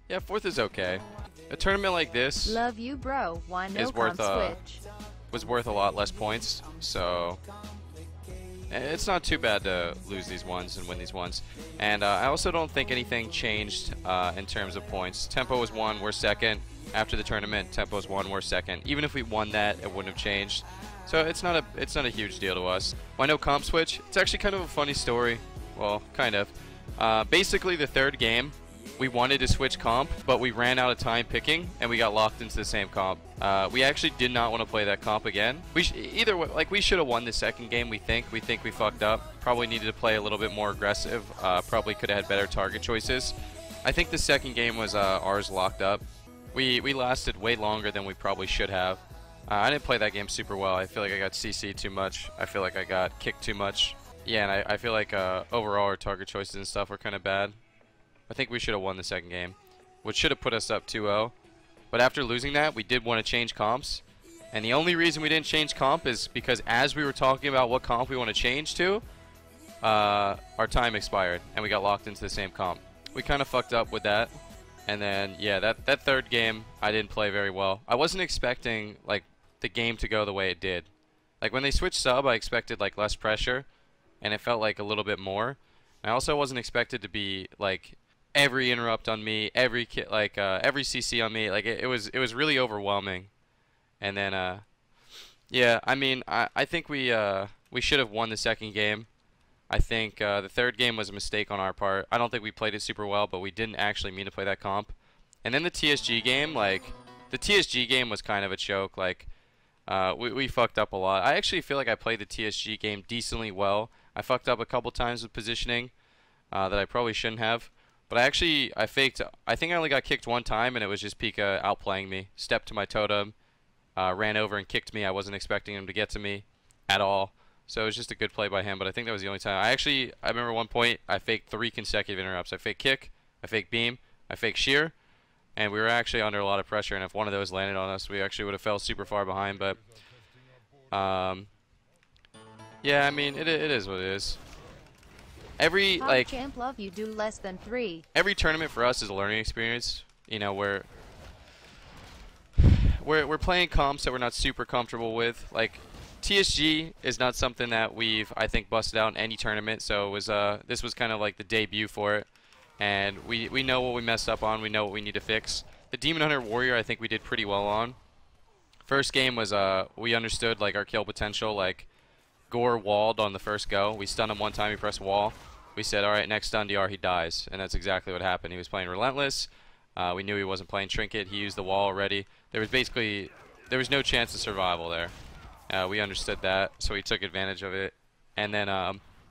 Yeah, fourth is okay. A tournament like this Love you, bro. Why no is worth comp switch? was worth a lot less points, so it's not too bad to lose these ones and win these ones. And I also don't think anything changed in terms of points. Tempo was 1, we're second. After the tournament, Tempo was 1, we're second. Even if we won that, it wouldn't have changed. So it's not a huge deal to us. Why no comp switch? It's actually kind of a funny story. Well, kind of. Basically, the third game, we wanted to switch comp, but we ran out of time picking, and we got locked into the same comp. We actually did not want to play that comp again. Either way, like we should have won the second game. We think we fucked up. Probably needed to play a little bit more aggressive. Probably could have had better target choices. I think the second game was ours locked up. We lasted way longer than we probably should have. I didn't play that game super well. I feel like I got CC'd too much. I feel like I got kicked too much. Yeah, and I feel like overall our target choices and stuff were kind of bad. I think we should have won the second game, which should have put us up 2-0. But after losing that, we did want to change comps. And the only reason we didn't change comp is because as we were talking about what comp we want to change to, our time expired and we got locked into the same comp. We kind of fucked up with that. And then, yeah, that third game, I didn't play very well. I wasn't expecting, like, the game to go the way it did. Like, when they switched sub, I expected, like, less pressure. And it felt like a little bit more. I also wasn't expected to be, like, every interrupt on me, every CC on me. Like, it was really overwhelming. And then, yeah, I mean, I think we should have won the second game. I think the third game was a mistake on our part. I don't think we played it super well, but we didn't actually mean to play that comp. And then the TSG game, like, the TSG game was kind of a choke. Like, we fucked up a lot. I actually feel like I played the TSG game decently well. I fucked up a couple times with positioning that I probably shouldn't have. But I faked. I think I only got kicked one time, and it was just Pika outplaying me. Stepped to my totem, ran over and kicked me. I wasn't expecting him to get to me at all. So it was just a good play by him, but I think that was the only time. I remember one point I faked 3 consecutive interrupts. I faked kick, I faked beam, I faked shear, and we were actually under a lot of pressure, and if one of those landed on us, we actually would have fell super far behind, but yeah, I mean, it is what it is. Every, Top like, champ love you do less than 3. every tournament for us is a learning experience, you know, where we're playing comps that we're not super comfortable with. Like, TSG is not something that we've, I think, busted out in any tournament, so it was this was kind of like the debut for it, and we know what we messed up on, we know what we need to fix. The Demon Hunter Warrior I think we did pretty well on. First game was we understood, like, our kill potential. Like, Gore walled on the first go. We stunned him one time, he pressed wall. We said, alright, next stun DR, he dies, and that's exactly what happened. He was playing Relentless. We knew he wasn't playing Trinket. He used the wall already. There was no chance of survival there. We understood that, so we took advantage of it. And then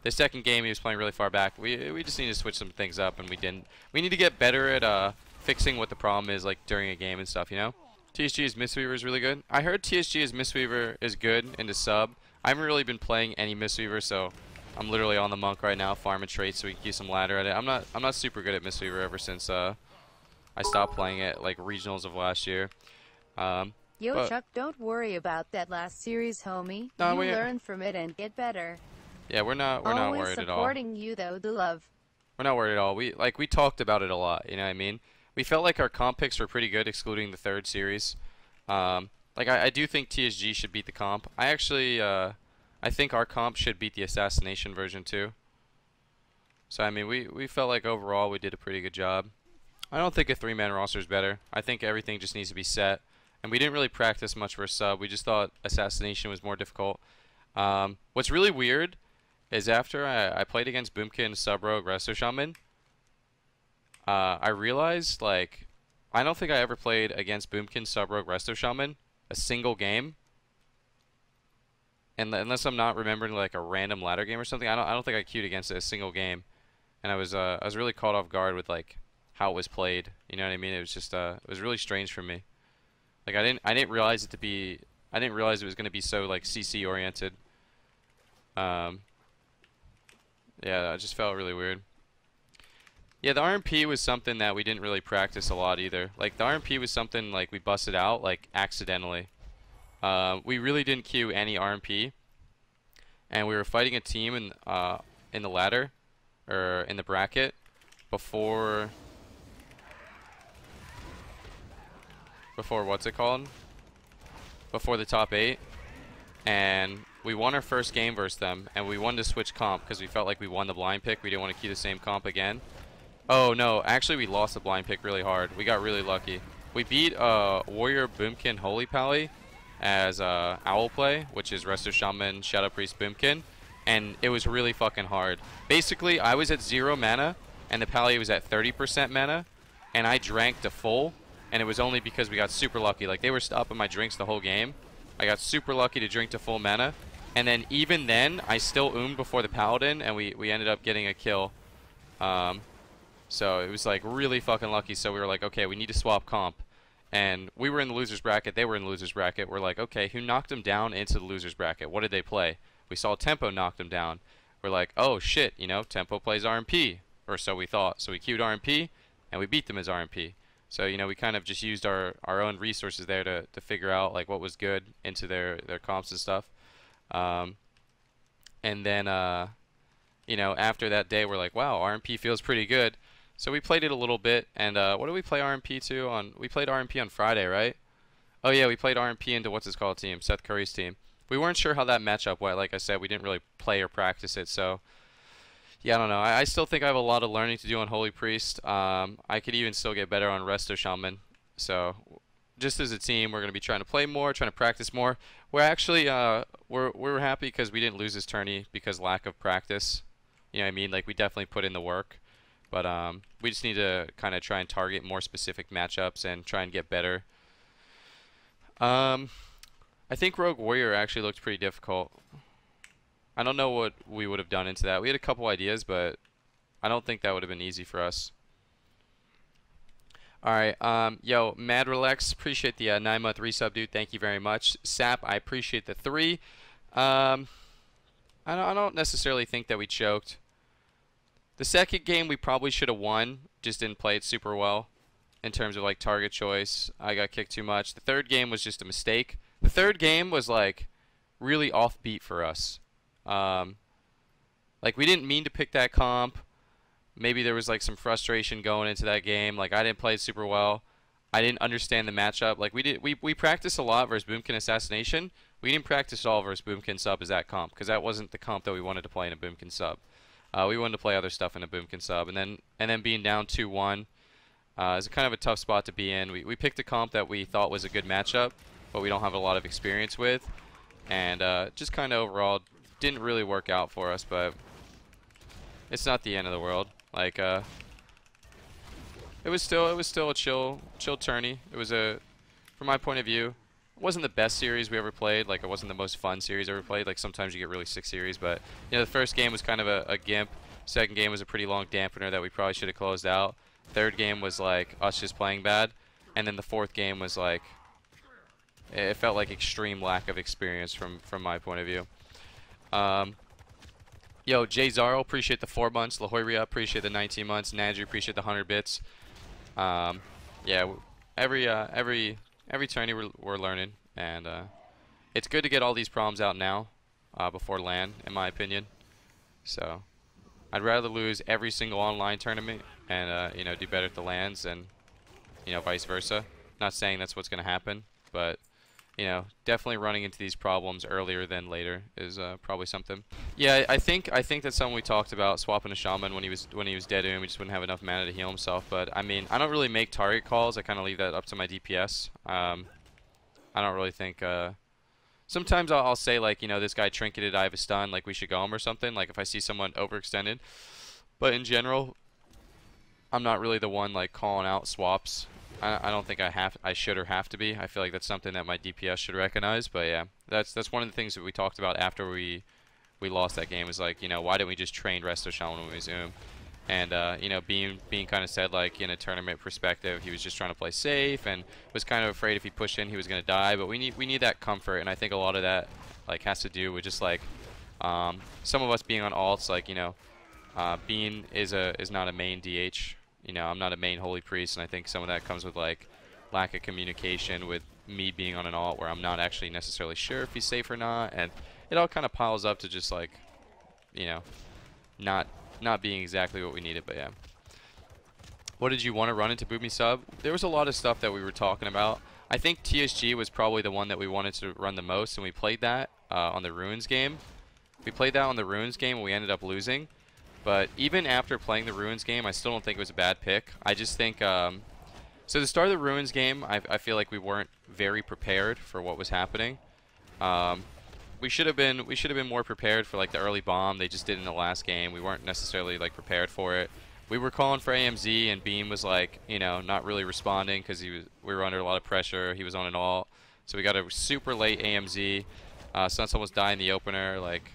the second game, he was playing really far back. We just need to switch some things up, and we didn't. We need to get better at fixing what the problem is, like, during a game and stuff, you know? TSG's Mistweaver is really good. I heard TSG's Mistweaver is good into sub. I haven't really been playing any Mistweaver, so I'm literally on the Monk right now, farming traits so we can keep some ladder at it. I'm not super good at Mistweaver ever since I stopped playing it, like, regionals of last year. Yo, Chuck, don't worry about that last series, homie. No, you learn from it and get better. Yeah, we're not worried at all. Always supporting you, though, the love. We're not worried at all. We talked about it a lot, you know what I mean? We felt like our comp picks were pretty good, excluding the third series. Like, I do think TSG should beat the comp. I actually, I think our comp should beat the assassination version too. So, I mean, we felt like overall we did a pretty good job. I don't think a 3-man roster is better. I think everything just needs to be set. And we didn't really practice much for sub. We just thought assassination was more difficult. What's really weird is after I played against Boomkin, Sub Rogue, Resto Shaman, I realized, like, I don't think I ever played against Boomkin, Sub Rogue, Resto Shaman a single game. And unless I'm not remembering, like, a random ladder game or something, I don't think I queued against it a single game. And I was really caught off guard with, like, how it was played. You know what I mean? It was just it was really strange for me. Like, I didn't realize it was going to be so, like, CC oriented. Yeah, it just felt really weird. Yeah, the RMP was something that we didn't really practice a lot either. Like, the RMP was something, like, we busted out, like, accidentally. We really didn't queue any RMP, and we were fighting a team in the ladder, or in the bracket, before before what's it called? Before the top 8. And we won our first game versus them, and we wanted to switch comp because we felt like we won the blind pick. We didn't want to keep the same comp again. Oh no, actually we lost the blind pick really hard. We got really lucky. We beat Warrior Boomkin Holy Pally as Owl Play, which is Resto Shaman, Shadow Priest Boomkin, and it was really fucking hard. Basically, I was at 0 mana, and the Pally was at 30% mana, and I drank to full, and it was only because we got super lucky. Like, they were stopping my drinks the whole game. I got super lucky to drink to full mana, and then even then, I still oomed before the Paladin, and we ended up getting a kill. So it was like really fucking lucky. So we were like, okay, we need to swap comp. And we were in the loser's bracket. They were in the loser's bracket. We're like, okay, who knocked them down into the loser's bracket? What did they play? We saw Tempo knocked them down. We're like, oh shit, you know, Tempo plays RMP. Or so we thought. So we queued RMP, and we beat them as RMP. So, you know, we kind of just used our own resources there to figure out like what was good into their comps and stuff. And then, you know, after that day, we're like, wow, RMP feels pretty good. So we played it a little bit, and what did we play RMP to on? We played RMP on Friday, right? Oh yeah, we played RMP into what's his called team, Seth Curry's team. We weren't sure how that matchup went. Like I said, we didn't really play or practice it, so yeah, I don't know. I still think I have a lot of learning to do on Holy Priest. I could even still get better on Resto Shaman. So just as a team, we're gonna be trying to play more, trying to practice more. We're actually we're happy because we didn't lose this tourney because lack of practice. You know what I mean? Like, we definitely put in the work. But we just need to kind of try and target more specific matchups and try and get better. I think Rogue Warrior actually looked pretty difficult. I don't know what we would have done into that. We had a couple ideas, but I don't think that would have been easy for us. Alright, yo, Mad Relax, appreciate the 9-month resub, dude. Thank you very much. Sap, I appreciate the 3. I don't necessarily think that we choked. The second game we probably should have won, just didn't play it super well in terms of like target choice. I got kicked too much. The third game was just a mistake. The third game was like really offbeat for us. Like, we didn't mean to pick that comp. Maybe there was like some frustration going into that game. Like, I didn't play it super well. I didn't understand the matchup. Like, we practiced a lot versus Boomkin Assassination. We didn't practice at all versus Boomkin Sub as that comp, because that wasn't the comp that we wanted to play in a Boomkin Sub. We wanted to play other stuff in a Boomkin Sub, and then being down 2-1 is kind of a tough spot to be in. We picked a comp that we thought was a good matchup, but we don't have a lot of experience with, and just kind of overall didn't really work out for us. But it's not the end of the world. Like, it was still a chill tourney. It was from my point of view, it wasn't the best series we ever played. Like, it wasn't the most fun series ever played. Like, sometimes you get really sick series, but you know, the first game was kind of a gimp. Second game was a pretty long dampener that we probably should have closed out. Third game was like us just playing bad, and then the fourth game was like, it felt like extreme lack of experience from my point of view. Yo, Jay Zaro, appreciate the 4 months. La Hoyria, appreciate the 19 months. Nadji, appreciate the 100 bits. Yeah, every tourney we're learning, and it's good to get all these problems out now before LAN, in my opinion. So I'd rather lose every single online tournament and you know, do better at the LANs, and you know, vice versa. Not saying that's what's going to happen, but you know, definitely running into these problems earlier than later is probably something. Yeah, I think that's something we talked about, swapping a shaman when he was dead and we just wouldn't have enough mana to heal himself. But I mean, I don't really make target calls. I kind of leave that up to my DPS. I don't really think. Sometimes I'll say, like, you know, this guy trinketed, I have a stun, like we should go him or something. Like if I see someone overextended. But in general, I'm not really the one like calling out swaps. I don't think I should or have to be. I feel like that's something that my DPS should recognize. But yeah, that's one of the things that we talked about after we lost that game. Was like, you know, why didn't we just train Resto Shaman when we zoom? And you know, being kind of said, like, in a tournament perspective, he was just trying to play safe and was kind of afraid if he pushed in he was gonna die. But we need that comfort, and I think a lot of that like has to do with just like some of us being on alts. Like, you know, Bean is not a main DH. You know, I'm not a main Holy Priest, and I think some of that comes with like lack of communication with me being on an alt where I'm not actually necessarily sure if he's safe or not, and it all kind of piles up to just like, you know, not being exactly what we needed. But yeah, what did you want to run into Boomy Sub? There was a lot of stuff that we were talking about. I think TSG was probably the one that we wanted to run the most, and we played that on the Ruins game. We played that on the Ruins game, and we ended up losing. But even after playing the Ruins game, I still don't think it was a bad pick. I just think, so the start of the Ruins game, I feel like we weren't very prepared for what was happening. We should have been more prepared for like the early bomb they just did in the last game. We weren't necessarily like prepared for it. We were calling for AMZ, and Beam was like, you know, not really responding because we were under a lot of pressure. He was on an ult, so we got a super late AMZ. Suns almost died in the opener, like,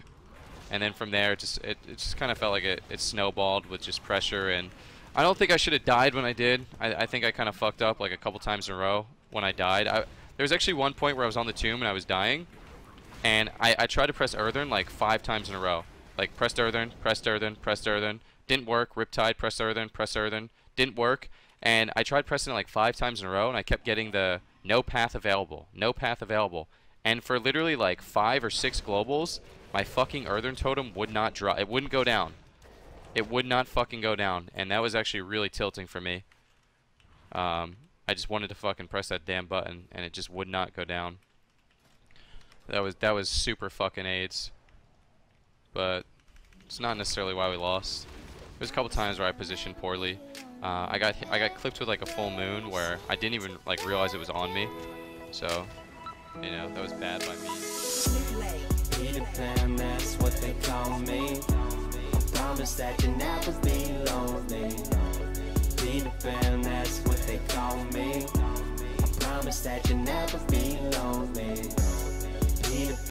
and then from there, it just kind of felt like it snowballed with just pressure. And I don't think I should have died when I did. I think I kind of fucked up like a couple times in a row when I died. There was actually one point where I was on the tomb and I was dying, and I tried to press Earthern like 5 times in a row. Like pressed Earthern, pressed Earthern, pressed Earthern. Didn't work. Riptide, press Earthern, didn't work. And I tried pressing it like 5 times in a row, and I kept getting the no path available, no path available. And for literally like 5 or 6 globals, my fucking Earthern totem would not drop. It wouldn't go down. It would not fucking go down. And that was actually really tilting for me. I just wanted to fucking press that damn button, and it just would not go down. That was super fucking AIDS. But it's not necessarily why we lost. There's a couple times where I positioned poorly. I got clipped with like a full moon where I didn't even like realize it was on me. So, you know, that was bad by me. Peter Pan, that's what they call me. I promise that you'll never be lonely. Peter Pan, that's what they call me. I promise that you'll never be lonely.